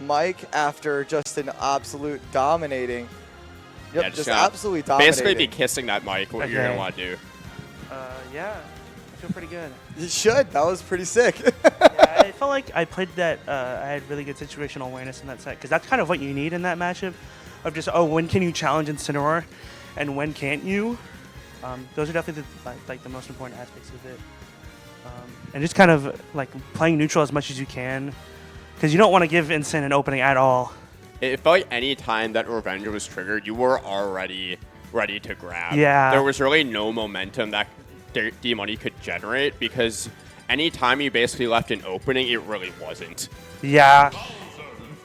Mike after just an absolute dominating. Yep, Yeah, just absolutely dominating. Basically be kissing that mic, what you're going to want to do. Yeah, I feel pretty good. You should. That was pretty sick. Yeah, I felt like I played that. I had really good situational awareness in that set because that's kind of what you need in that matchup. Of just when can you challenge Incineroar, and when can't you? Those are definitely the most important aspects of it. And just kind of like playing neutral as much as you can, because you don't want to give Incin an opening at all. It felt like any time that Revenge was triggered, you were already ready to grab. Yeah. There was really no momentum that D-Money could generate because any time you basically left an opening, it really wasn't. Yeah.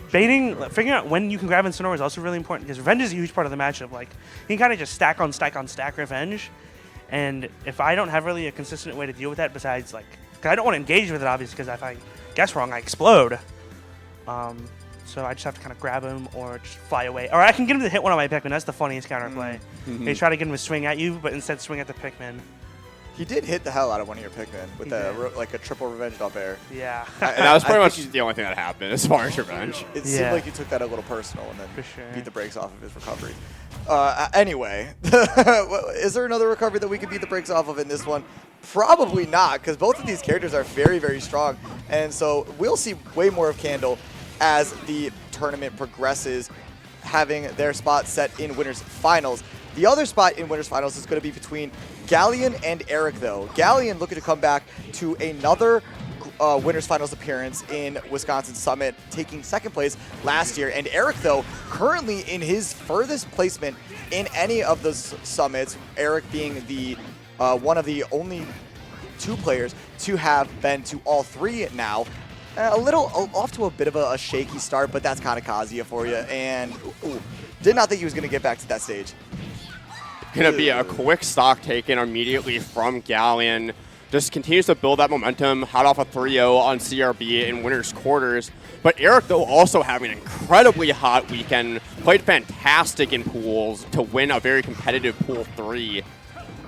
Figuring out when you can grab Incineroar is also really important because Revenge is a huge part of the matchup. Like, you can kind of just stack on stack on stack Revenge. And if I don't have really a consistent way to deal with that besides, like, because I don't want to engage with it, obviously, because if I guess wrong, I explode. So I just have to kind of grab him or just fly away. Or I can get him to hit one of my Pikmin. That's the funniest counterplay. They try to get him to swing at you, but instead swing at the Pikmin. He did hit the hell out of one of your Pikmin with like a triple revenge up air. Yeah. And that was pretty much the only thing that happened as far as Revenge. It seemed like you took that a little personal and then beat the brakes off of his recovery. Anyway, is there another recovery that we could beat the brakes off of in this one? Probably not, because both of these characters are very, very strong. And so we'll see way more of Candle as the tournament progresses, having their spot set in Winners Finals. The other spot in Winners Finals is going to be between Galleon and Erictho. Galleon looking to come back to another Winners Finals appearance in Wisconsin Summit, taking second place last year. And Erictho currently in his furthest placement in any of the summits, Eric being the one of the only two players to have been to all three now. A little off to a bit of a shaky start, but that's kind of Kazuya for you. And did not think he was going to get back to that stage. Going to be a quick stock taken immediately from Galleon. Just continues to build that momentum, hot off a 3-0 on CRB in winners quarters. But Eric, though, also having an incredibly hot weekend, played fantastic in pools to win a very competitive pool 3.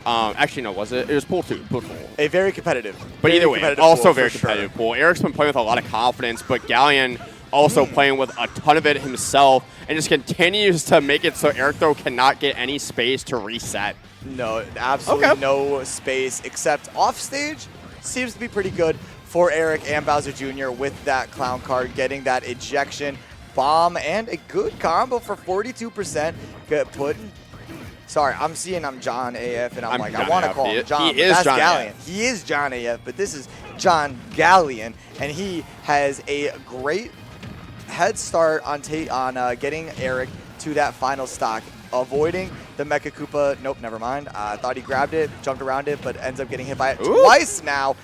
Actually, no, was it? It was pool 2. Pool 4. A very competitive. But either way, also very competitive pool. Eric's been playing with a lot of confidence, but Galleon also playing with a ton of it himself and just continues to make it so Erictho cannot get any space to reset. No, absolutely no space, except off stage seems to be pretty good for Eric and Bowser Jr. with that clown card, getting that ejection bomb and a good combo for 42%. Good put. Sorry, I'm John AF, and I'm like, I want to call him John. He is that's John Galleon. AF. He is John AF, but this is John Galleon, and he has a great head start on getting Eric to that final stock, avoiding the Mecha Koopa. Nope, never mind. I thought he grabbed it, jumped around it, but ends up getting hit by it twice now.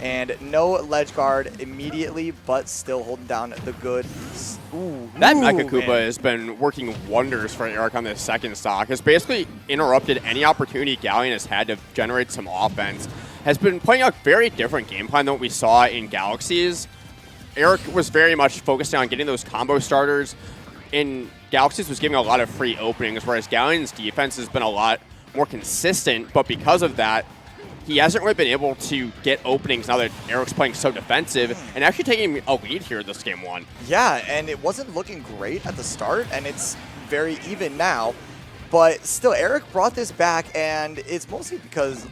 And no ledge guard immediately, but still holding down the good. That Mecha Koopa has been working wonders for Eric on this second stock. Has basically interrupted any opportunity Galleon has had to generate some offense. Has been playing a very different game plan than what we saw in Galaxies. Eric was very much focusing on getting those combo starters. In Galaxies was giving a lot of free openings, whereas Galleon's defense has been a lot more consistent, but because of that, he hasn't really been able to get openings now that Eric's playing so defensive and actually taking a lead here this game 1. Yeah, and it wasn't looking great at the start, and it's very even now. But still, Eric brought this back, and it's mostly because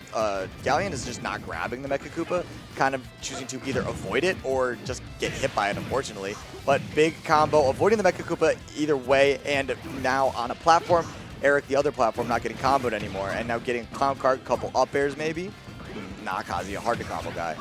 Galleon is just not grabbing the Mecha Koopa, kind of choosing to either avoid it or just get hit by it, unfortunately. But big combo, avoiding the Mecha Koopa either way, and now on a platform, Eric, the other platform, not getting comboed anymore, and now getting clown cart, couple up airs maybe. Nah, Kazuya, hard to combo guy.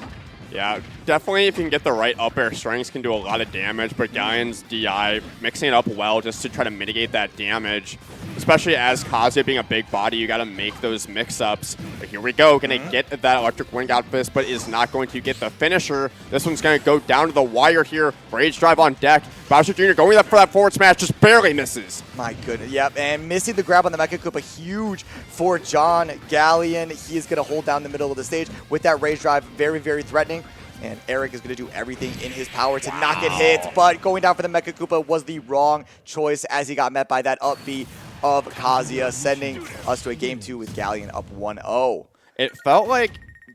Yeah, definitely if you can get the right up air strengths can do a lot of damage, but Galleon's DI mixing it up well just to try to mitigate that damage. Especially as Kazuya being a big body, you got to make those mix-ups. But here we go, going to get that electric wind god fist, but is not going to get the finisher. This one's going to go down to the wire here. Rage drive on deck. Bowser Jr. going up for that forward smash, just barely misses. My goodness, yep, and missing the grab on the Mecha Koopa, huge for John Galleon. He is going to hold down the middle of the stage with that Rage drive, very, very threatening. And Eric is going to do everything in his power to not get hit, but going down for the Mecha Koopa was the wrong choice as he got met by that up B of Kazuya, sending us to a game 2 with Galleon up 1-0. It felt like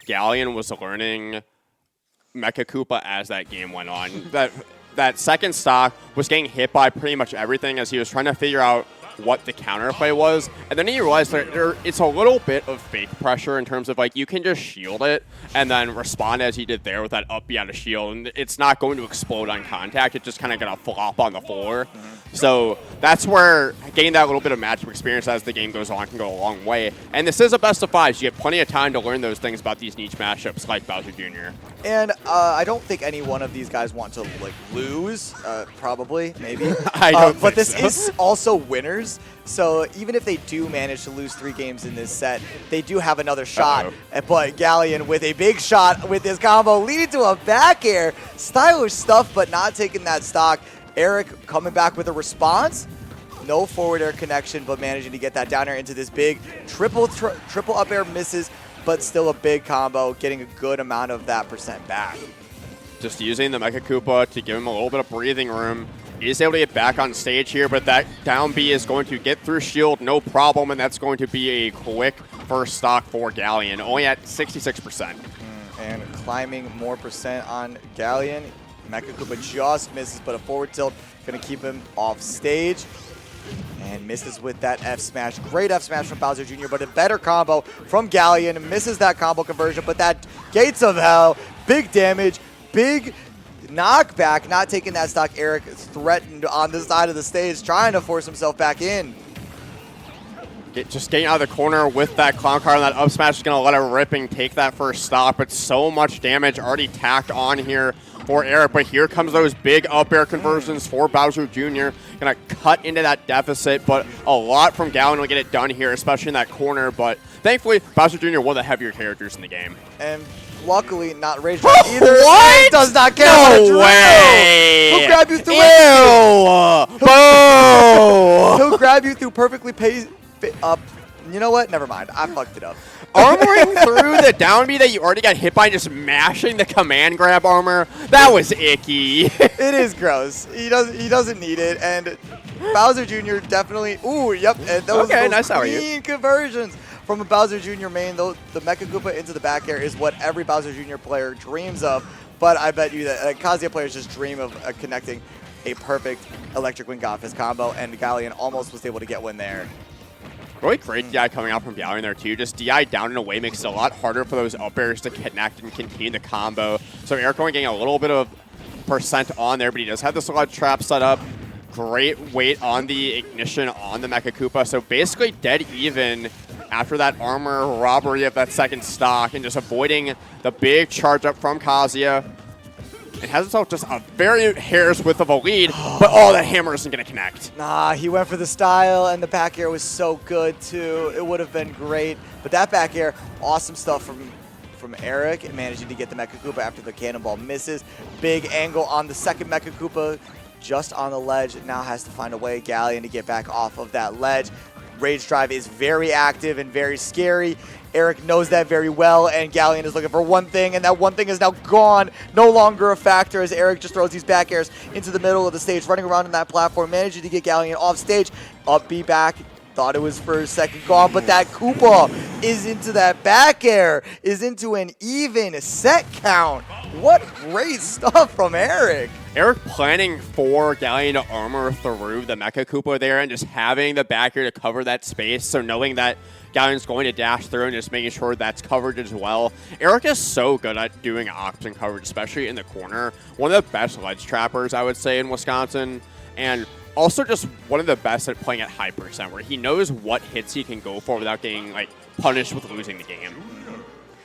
Galleon was learning Mecha Koopa as that game went on. That that second stock was getting hit by pretty much everything as he was trying to figure out what the counterplay was. And then he realized that it's a little bit of fake pressure in terms of like you can just shield it and then respond as he did there with that up B out of shield. And it's not going to explode on contact. It's just kind of going to flop on the floor. So that's where getting that little bit of matchup experience as the game goes on can go a long way. And this is a best of five, so you have plenty of time to learn those things about these niche matchups like Bowser Jr. And I don't think any one of these guys want to like lose. Probably, maybe. I don't but think this so. is also winners. So even if they do manage to lose 3 games in this set, they do have another shot. But Galleon with a big shot with his combo leading to a back air. Stylish stuff, but not taking that stock. Eric coming back with a response. No forward air connection, but managing to get that down air into this big triple up air misses, but still a big combo, getting a good amount of that percent back. Just using the Mecha Koopa to give him a little bit of breathing room. He's able to get back on stage here, but that down B is going to get through shield, no problem, and that's going to be a quick first stock for Galleon, only at 66%. And climbing more percent on Galleon. Mecha Koopa just misses, but a forward tilt going to keep him off stage. And misses with that F smash. Great F smash from Bowser Jr., but a better combo from Galleon. Misses that combo conversion, but that Gates of Hell, big damage, big knockback, not taking that stock. Eric is threatened on the side of the stage, trying to force himself back in. Just getting out of the corner with that clown card, and that up smash is going to let it rip and take that first stock, but so much damage already tacked on here for Eric. But here comes those big up air conversions for Bowser Jr. Going to cut into that deficit, but a lot from Galleon will get it done here, especially in that corner. But thankfully, Bowser Jr. one of the heavier characters in the game. And luckily, not Rage Drive either. What? It does not care. No way! He'll grab you through Ew! Boo! He'll grab you through perfectly up. You know what? Never mind. I fucked it up. Armoring through the down B that you already got hit by, just mashing the command grab armor. That was icky. It is gross. He doesn't need it. And Bowser Jr. definitely. Ooh, yep. And those nice. How are you? clean conversions from a Bowser Jr. main. Though the Mecha Koopa into the back air is what every Bowser Jr. player dreams of. But I bet you that Kazuya players just dream of connecting a perfect electric wing off his combo. And Galleon almost was able to get one there. Really great DI coming out from Galleon there too. Just DI down and away makes it a lot harder for those up airs to connect and continue the combo. So Eric only getting a little bit of percent on there, but he does have the sludge trap set up. Great weight on the ignition on the Mecha Koopa. So basically dead even after that armor robbery of that second stock and just avoiding the big charge up from Kazuya. It has itself just a very hair's width of a lead, but that hammer isn't going to connect. Nah, he went for the style, and the back air was so good, too. It would have been great. But that back air, awesome stuff from Eric, and managing to get the Mecha Koopa after the cannonball misses. Big angle on the second Mecha Koopa, just on the ledge. Now has to find a way, Galleon, to get back off of that ledge. Rage Drive is very active and very scary. Eric knows that very well, and Galleon is looking for one thing, and that one thing is now gone. No longer a factor as Eric just throws these back airs into the middle of the stage, running around on that platform, managing to get Galleon off stage. Up B back. Thought it was for a second gone, but that Koopa is into that back air, is into an even set count. What great stuff from Eric. Eric planning for Galleon to armor through the Mecha Koopa there and just having the back air to cover that space. So knowing that Galleon's going to dash through and just making sure that's covered as well. Eric is so good at doing option coverage, especially in the corner. One of the best ledge trappers, I would say, in Wisconsin. And also just one of the best at playing at high percent, where he knows what hits he can go for without getting like punished with losing the game.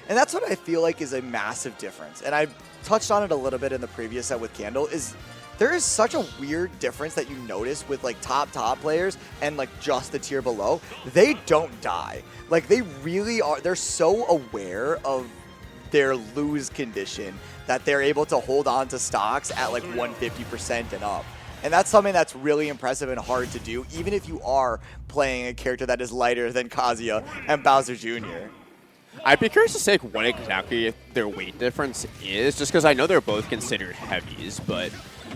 And that's what I feel like is a massive difference. And I touched on it a little bit in the previous set with Candle, is there is such a weird difference that you notice with like top players and like just the tier below. They don't die. Like they really are, they're so aware of their lose condition that they're able to hold on to stocks at like 150% and up. And that's something that's really impressive and hard to do, even if you are playing a character that is lighter than Kazuya and Bowser Jr. I'd be curious to say what exactly their weight difference is, just because I know they're both considered heavies, but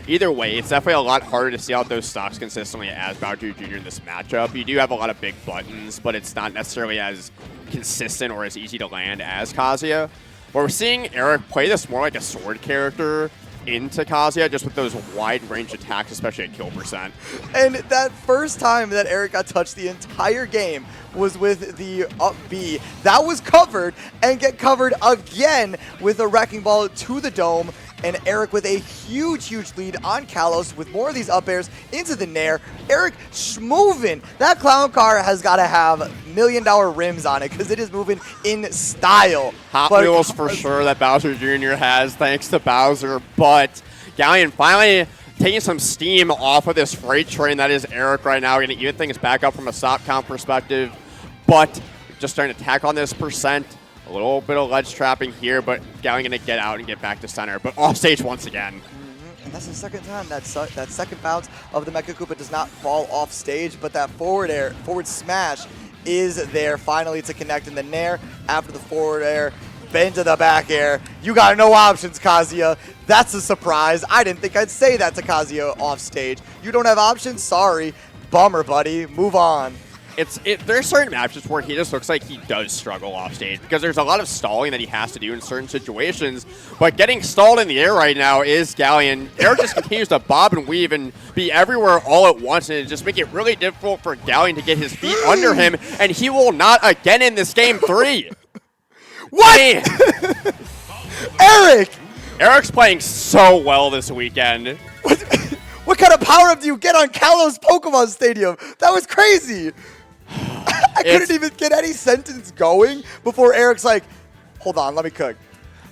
either way, it's definitely a lot harder to see out those stocks consistently as Bowser Jr. in this matchup. You do have a lot of big buttons, but it's not necessarily as consistent or as easy to land as Kazuya. But we're seeing Eric play this more like a sword character into Kazuya just with those wide range attacks, especially at kill percent. And that first time that Eric got touched the entire game was with the up B. That was covered and get covered again with a Wrecking Ball to the dome. And Eric with a huge lead on Kalos with more of these up airs into the Nair. Eric schmovin'. That clown car has got to have $1 million rims on it because it is moving in style. Hot Wheels for sure that Bowser Jr. has, thanks to Bowser. But Galleon finally taking some steam off of this freight train that is Eric right now, going to even things back up from a stop count perspective. But just starting to tack on this percent. A little bit of ledge trapping here, but Galleon going to get out and get back to center. But off stage once again. And that's the second time that second bounce of the Mecha Koopa does not fall off stage, but that forward smash is there finally to connect in the Nair. After the forward air, bend to the back air. You got no options, Kazuya. That's a surprise. I didn't think I'd say that to Kazuya off stage. You don't have options? Sorry. Bummer, buddy. Move on. There's certain matches where he just looks like he does struggle off stage because there's a lot of stalling that he has to do in certain situations. But getting stalled in the air right now is Galleon. Eric just continues to bob and weave and be everywhere all at once, and just make it really difficult for Galleon to get his feet under him, and he will not again in this game 3. What? Eric! Eric's playing so well this weekend. What kind of power-up do you get on Kalos Pokemon Stadium? That was crazy. I couldn't even get any sentence going before Eric's like, hold on, let me cook.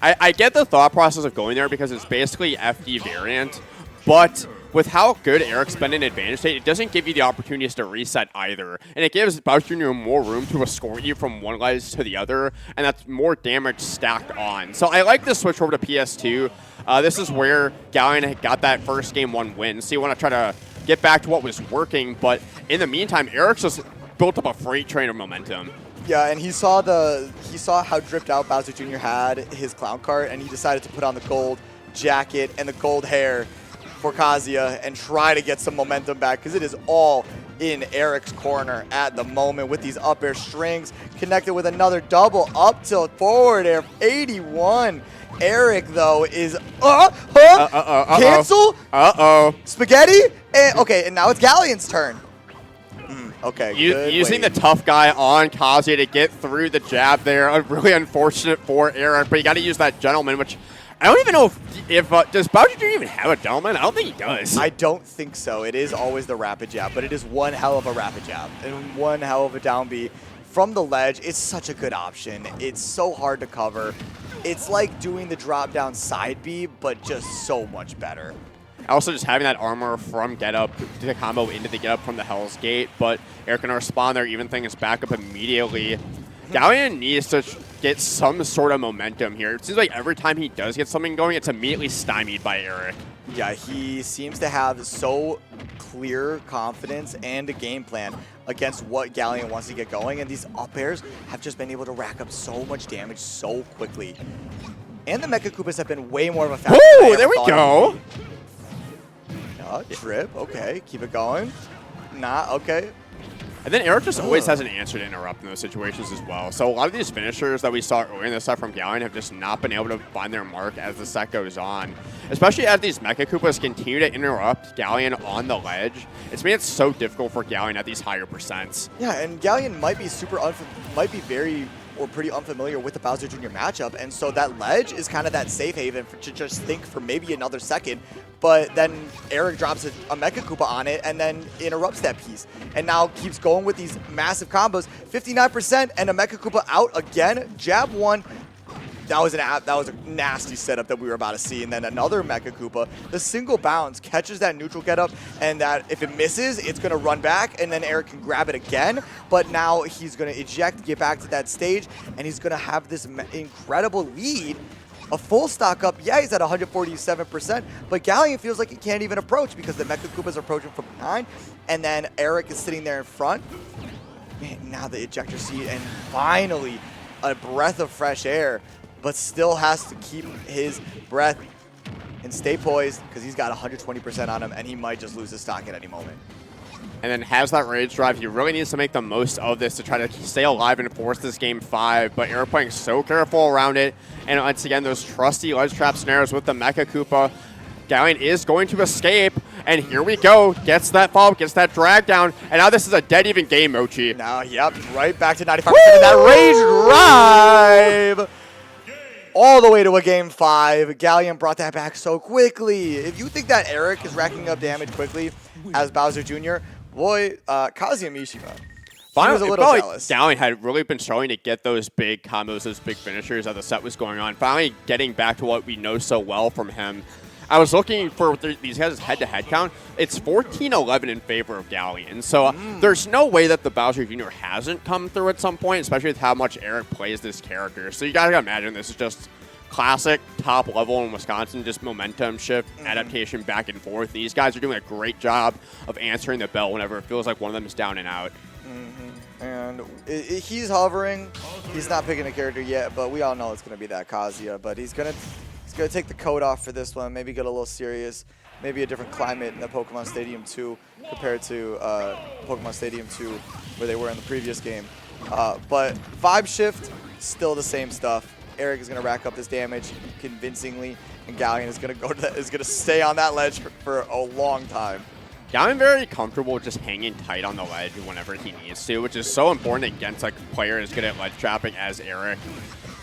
I get the thought process of going there because it's basically FD variant, but with how good Eric's been in advantage state, it doesn't give you the opportunities to reset either. And it gives Bowser Jr. more room to escort you from one ledge to the other, and that's more damage stacked on. So I like this switch over to PS2. This is where Galleon got that first game 1 win. So you want to try to get back to what was working, but in the meantime, Eric's just built up a freight train of momentum. Yeah, and he saw how dripped out Bowser Jr. had his clown cart, and he decided to put on the gold jacket and the gold hair for Kazuya and try to get some momentum back because it is all in Eric's corner at the moment with these up air strings connected with another double up tilt forward air 81. Eric though is cancel spaghetti okay, and now it's Galleon's turn. Okay, using the tough guy on Kazuya to get through the jab there. Really unfortunate for Eric, but you got to use that gentleman, which I don't even know if does Bowser Jr. even have a gentleman? I don't think he does. I don't think so. It is always the rapid jab, but it is one hell of a rapid jab and one hell of a down B from the ledge. It's such a good option. It's so hard to cover. It's like doing the drop down side B, but just so much better. Also, just having that armor from Get Up to combo into the Get Up from the Hell's Gate, but Eric can respond there, even things back up immediately. Galleon needs to get some sort of momentum here. It seems like every time he does get something going, it's immediately stymied by Eric. Yeah, he seems to have so clear confidence and a game plan against what Galleon wants to get going, and these up airs have just been able to rack up so much damage so quickly. And the Mecha Koopas have been way more of a factor. Ooh, there we go. Trip, okay, keep it going. Nah, okay. And then Eric just always has an answer to interrupt in those situations as well. So a lot of these finishers that we saw earlier in the set from Galleon have just not been able to find their mark as the set goes on. Especially as these Mecha Koopas continue to interrupt Galleon on the ledge. It's made it so difficult for Galleon at these higher percents. Yeah, and Galleon might be pretty unfamiliar with the Bowser Jr. matchup, and so that ledge is kind of that safe haven to just think for maybe another second, but then Eric drops a Mecha Koopa on it and then interrupts that piece, and now keeps going with these massive combos. 59% and a Mecha Koopa out again. Jab one. That was a nasty setup that we were about to see, and then another Mecha Koopa. The single bounce catches that neutral get up, and that if it misses, it's going to run back, and then Eric can grab it again. But now he's going to eject, get back to that stage, and he's going to have this incredible lead. A full stock up. Yeah, he's at 147%, but Galleon feels like he can't even approach because the Mecha Koopa's approaching from behind, and then Eric is sitting there in front. Man, now the ejector seat, and finally a breath of fresh air, but still has to keep his breath and stay poised because he's got 120% on him, and he might just lose his stock at any moment. And then has that rage drive. He really needs to make the most of this to try to stay alive and force this game 5. But Eric playing so careful around it. And once again, those trusty ledge trap snares with the Mecha Koopa. Galleon is going to escape, and here we go. Gets that follow, gets that drag down, and now this is a dead even game, Mochi. Now, yep, right back to 95% of that rage drive. All the way to a game 5. Galleon brought that back so quickly. If you think that Eric is racking up damage quickly as Bowser Jr., boy, Kazuya Mishima. He was a little jealous. Galleon had really been struggling to get those big combos, those big finishers as the set was going on. Finally getting back to what we know so well from him. I was looking for these guys' head-to-head count. It's 14-11 in favor of Galleon. So there's no way that the Bowser Jr. hasn't come through at some point, especially with how much Eric plays this character. So you gotta imagine this is just classic top level in Wisconsin, just momentum shift, adaptation back and forth. These guys are doing a great job of answering the bell whenever it feels like one of them is down and out. And he's hovering. He's not picking a character yet, but we all know it's going to be that Kazuya. But he's going to take the coat off for this one, maybe get a little serious, maybe a different climate in the Pokemon Stadium 2 compared to Pokemon Stadium 2 where they were in the previous game. But vibe shift, still the same stuff. Eric is going to rack up this damage convincingly, and Galleon is going to stay on that ledge for a long time. Galleon very comfortable just hanging tight on the ledge whenever he needs to, which is so important against like players good at ledge trapping as Eric.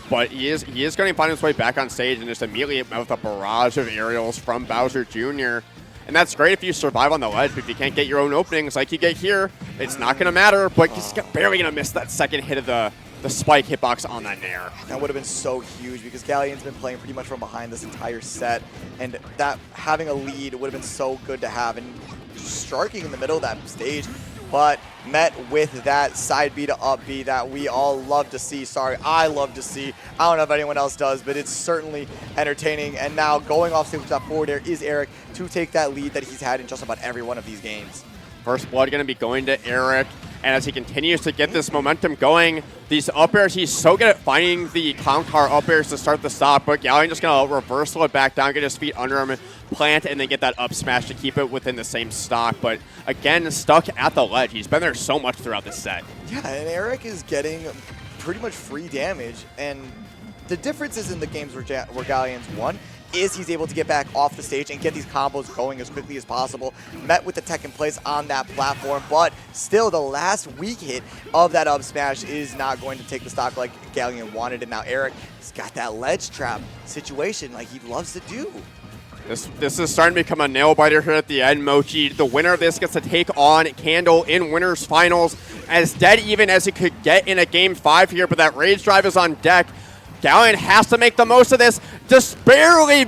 But he is going to find his way back on stage and just immediately with a barrage of aerials from Bowser Jr. And that's great if you survive on the ledge, but if you can't get your own openings like you get here, it's not going to matter. But he's barely going to miss that second hit of the spike hitbox on that Nair. That would have been so huge because Galleon's been playing pretty much from behind this entire set, and that having a lead would have been so good to have. And striking in the middle of that stage, but met with that side B to up B that we all love to see. Sorry, I love to see. I don't know if anyone else does, but it's certainly entertaining. And now going off stage with that forward air is Eric to take that lead that he's had in just about every one of these games. First blood going to be going to Eric. And as he continues to get this momentum going, these up airs, he's so good at finding the clown car up airs to start the stop. But Galleon just going to reversal it back down, get his feet under him, plant, and then get that up smash to keep it within the same stock. But again, stuck at the ledge. He's been there so much throughout this set. Yeah, and Eric is getting pretty much free damage. And the difference is in the games where Galleon's won is he's able to get back off the stage and get these combos going as quickly as possible. Met with the tech in place on that platform, but still the last weak hit of that up smash is not going to take the stock like Galleon wanted. And now Eric has got that ledge trap situation like he loves to do. This is starting to become a nail biter here at the end, Mochi. The winner of this gets to take on Candle in winners finals as dead even as he could get in a game 5 here, but that rage drive is on deck. Galleon has to make the most of this. Just barely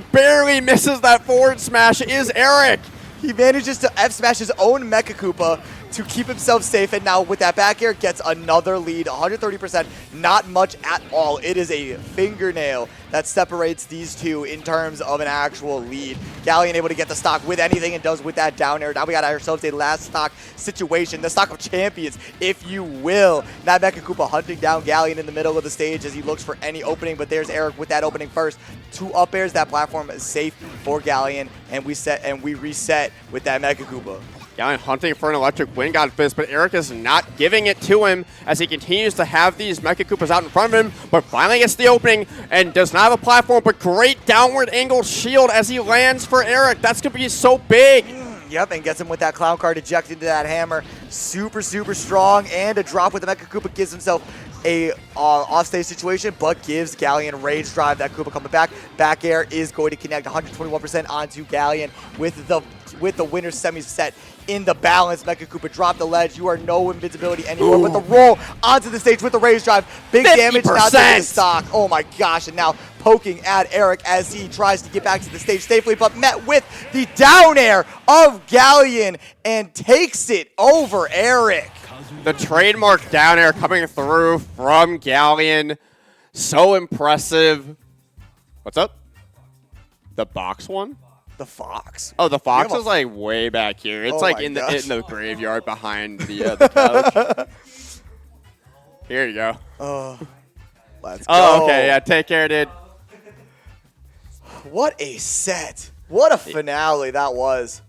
misses that forward smash is Eric. He manages to F-smash his own Mecha Koopa to keep himself safe, and now with that back air gets another lead, 130%, not much at all. It is a fingernail that separates these two in terms of an actual lead. Galleon able to get the stock with anything and does with that down air. Now we got ourselves a last stock situation, the stock of champions, if you will. That Mecha Koopa hunting down Galleon in the middle of the stage as he looks for any opening, but there's Eric with that opening first. 2 up airs, that platform is safe for Galleon, and we reset with that Mecha Koopa. Galleon hunting for an electric wind god fist, but Eric is not giving it to him as he continues to have these Mecha Koopas out in front of him, but finally gets the opening and does not have a platform, but great downward angle shield as he lands for Eric. That's going to be so big. Yep, and gets him with that clown card ejected into that hammer. Super strong, and a drop with the Mecha Koopa gives himself a offstage situation, but gives Galleon rage drive. That Koopa coming back. Back air is going to connect 121% onto Galleon with the winner's semi set in the balance. Mecha Koopa dropped the ledge. You are no invincibility anymore. But the roll onto the stage with the rage drive. Big 50%. Damage, not taking the stock. Oh my gosh, and now poking at Eric as he tries to get back to the stage safely, but met with the down air of Galleon and takes it over Eric. The trademark down air coming through from Galleon. So impressive. What's up? The box one? The fox. Oh, the fox is like way back here. It's like in the graveyard behind the couch. Here you go. Let's go. Oh, okay. Yeah, take care, dude. What a set. What a finale that was.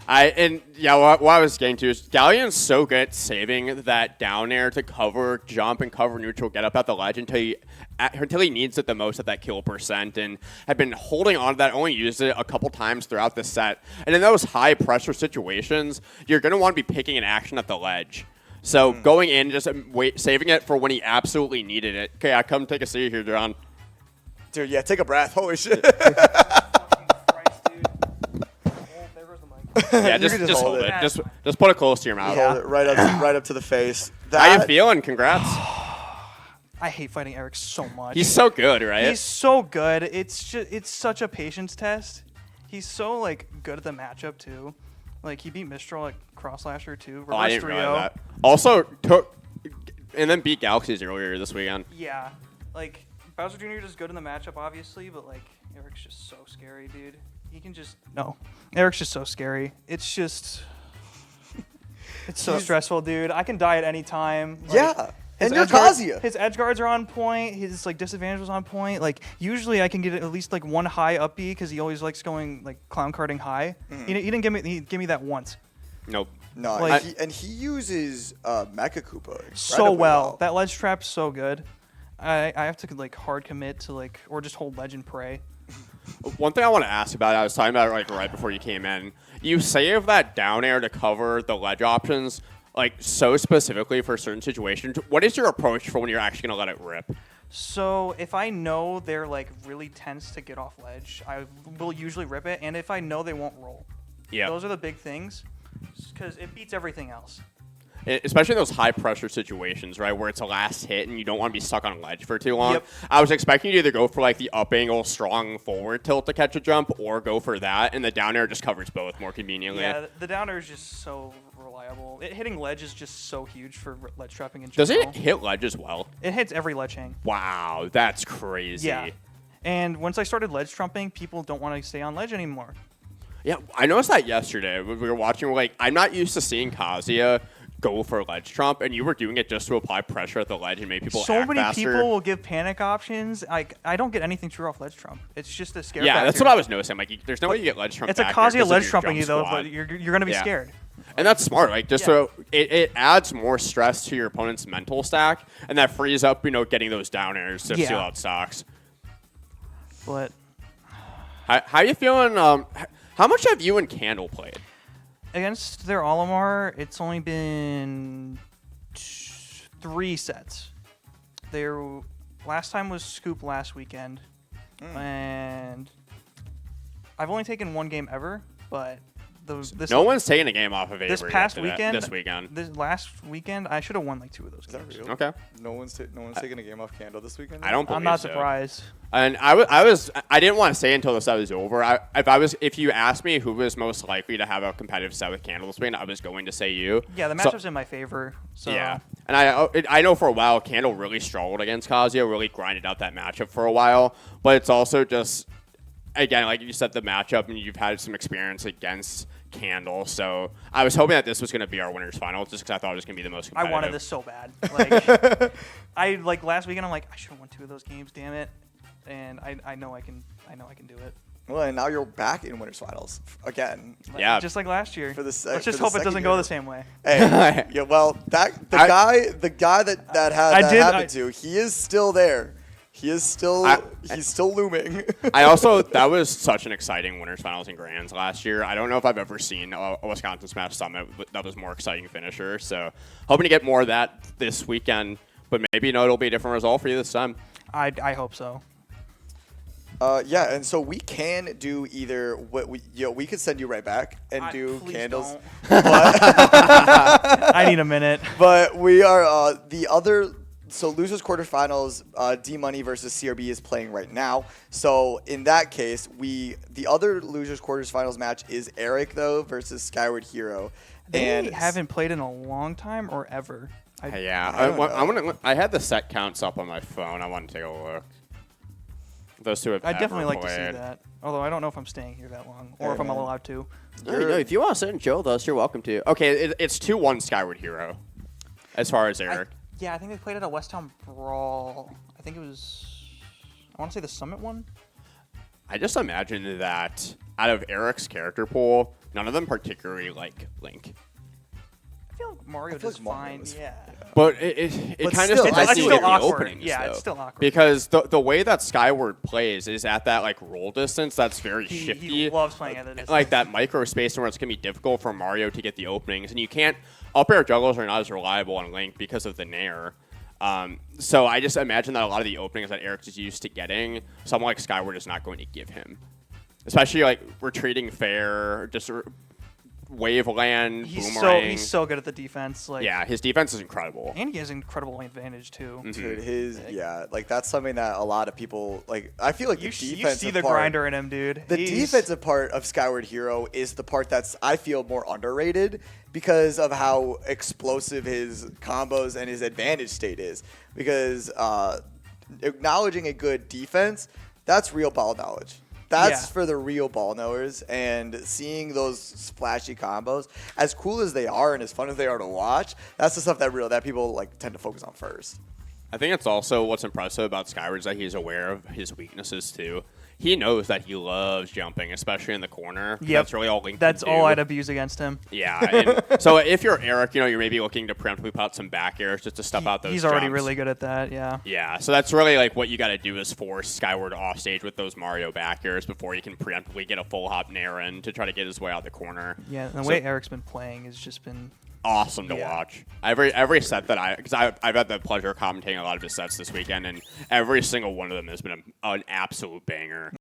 What I was getting to is Galleon's so good at saving that down air to cover jump and cover neutral, get up at the ledge until he needs it the most at that kill percent, and have been holding on to that. Only used it a couple times throughout the set, and in those high pressure situations, you're going to want to be picking an action at the ledge. So going in, just saving it for when he absolutely needed it. Okay, come take a seat here, John. Dude, yeah, take a breath. Holy shit. Yeah, just hold it. Just put it close to your mouth. Hold it right up to the face. How you feeling? Congrats. I hate fighting Eric so much. He's so good, right? He's so good. It's such a patience test. He's so good at the matchup too. He beat Mistral at Cross Lasher too. Oh, I didn't realize that. Also and then beat Galaxies earlier this weekend. Yeah, Bowser Jr. is good in the matchup, obviously, but Eric's just so scary, dude. He can just Eric's just so scary. It's just it's so stressful, dude. I can die at any time. Yeah. And you're Kazuya. His edge guards are on point. His disadvantage was on point. Usually I can get at least one high up B because he always likes going clown carding high. He didn't give me that once. Nope. No, and he uses Mecha Koopa so well. That ledge trap's so good. I have to hard commit to or just hold ledge and pray. One thing I want to ask about, I was talking about it right before you came in. You save that down air to cover the ledge options so specifically for certain situations. What is your approach for when you're actually going to let it rip? So if I know they're really tense to get off ledge, I will usually rip it. And if I know they won't roll, those are the big things because it beats everything else. Especially in those high-pressure situations, right, where it's a last hit and you don't want to be stuck on a ledge for too long. Yep. I was expecting you to either go for, the up-angle, strong forward tilt to catch a jump or go for that, and the down air just covers both more conveniently. Yeah, the down air is just so reliable. Hitting ledge is just so huge for ledge trapping in general. Does it hit ledge as well? It hits every ledge hang. Wow, that's crazy. Yeah. And once I started ledge trumping, people don't want to stay on ledge anymore. Yeah, I noticed that yesterday. We were watching, I'm not used to seeing Kazuya go for ledge trump, and you were doing it just to apply pressure at the ledge and make people act faster. So many people will give panic options. I don't get anything true off ledge trump. It's just a scare factor. That's what I was noticing. there's no way you get ledge trump. It's a Kazuya ledge trumping you though, but you're going to be scared. And that's smart. So it adds more stress to your opponent's mental stack, and that frees up getting those down airs to steal out stocks. But how you feeling? How much have you and Candle played? Against their Olimar, it's only been 3 sets. Their last time was Scoop last weekend, and I've only taken 1 game ever. But no one's taking a game off of Avery this past weekend. This last weekend, I should have won 2 of those games. Is that real? Okay. No one's taking a game off Candle this weekend. I don't believe I'm not so. surprised. And I didn't want to say until the set was over. If you asked me who was most likely to have a competitive set with Candle this weekend, I was going to say you. Yeah, the matchup's in my favor. So. Yeah, and I know for a while Candle really struggled against Kazuya, really grinded out that matchup for a while. But it's also just, again, like you said, the matchup, and you've had some experience against Candle. So I was hoping that this was going to be our winners final, just because I thought it was going to be the most competitive. I wanted this so bad. Last weekend, I'm like, I should have won 2 of those games. Damn it. And I know I can do it. Well, and now you're back in winners finals again. Yeah, just like last year. Let's just hope it doesn't go the same way. Hey, yeah. Well, the guy that happened to, he is still there. He's still looming. That was such an exciting winners finals and grands last year. I don't know if I've ever seen a Wisconsin Smash Summit that was more exciting finisher. So hoping to get more of that this weekend, but maybe it'll be a different result for you this time. I hope so. Yeah, and so we can do either we could send you right back and do Candles. Don't. I need a minute. But we are the other. So losers quarterfinals, D-Money versus CRB is playing right now. So in that case, the other losers quarterfinals match is Erictho versus Skyward Hero. They haven't played in a long time or ever. I had the set counts up on my phone. I want to take a look. Those two have I'd definitely like played. to see that. Although I don't know if I'm staying here that long or if I'm allowed to. If you want to sit and chill with us, you're welcome to. Okay, it's 2-1 Skyward Hero as far as Eric. I think they played at a West Town Brawl. I think it was, I want to say the Summit one. I just imagine that out of Eric's character pool, none of them particularly like Link. I feel like Mario feel does like Mario fine. is- Yeah. But it But kind of still, depends it's on still the awkward. openings, Yeah, though. it's still awkward. Because the way that Skyward plays is at that like roll distance that's very shifty. He loves playing at the distance. Like that micro space where it's going to be difficult for Mario to get the openings. And you can't, up air juggles are not as reliable on Link because of the Nair. So I just imagine that a lot of the openings that Eric is used to getting, someone like Skyward is not going to give him. Especially like retreating fair, just Waveland, Boomerang. He's so good at the defense. Like, yeah, his defense is incredible. and he has incredible advantage too. Dude, like that's something that a lot of people like. I feel like You the see defensive the part, grinder in him, dude. The He's- defensive part of Skyward Hero is the part that's I feel more underrated because of how explosive his combos and his advantage state is. Because acknowledging a good defense, that's real ball knowledge. That's Yeah. for the real ball knowers, and seeing those splashy combos, as cool as they are and as fun as they are to watch, that's the stuff that people like tend to focus on first. I think it's also what's impressive about Skyward is that he's aware of his weaknesses too. He knows that he loves jumping, especially in the corner. Yep. That's really all Link That's can do. all I'd abuse against him. Yeah. And so if you're Eric, you're maybe looking to preemptively put out some back airs just to stuff out those He's already jumps. really good at that. Yeah. Yeah, so that's really like what you got to do is force Skyward off stage with those Mario back airs before you can preemptively get a full hop Nair in to try to get his way out the corner. Yeah. And the So- way Eric's been playing has just been. Awesome to Yeah. watch. Every set that because I've had the pleasure of commentating a lot of his sets this weekend, and every single one of them has been an absolute banger.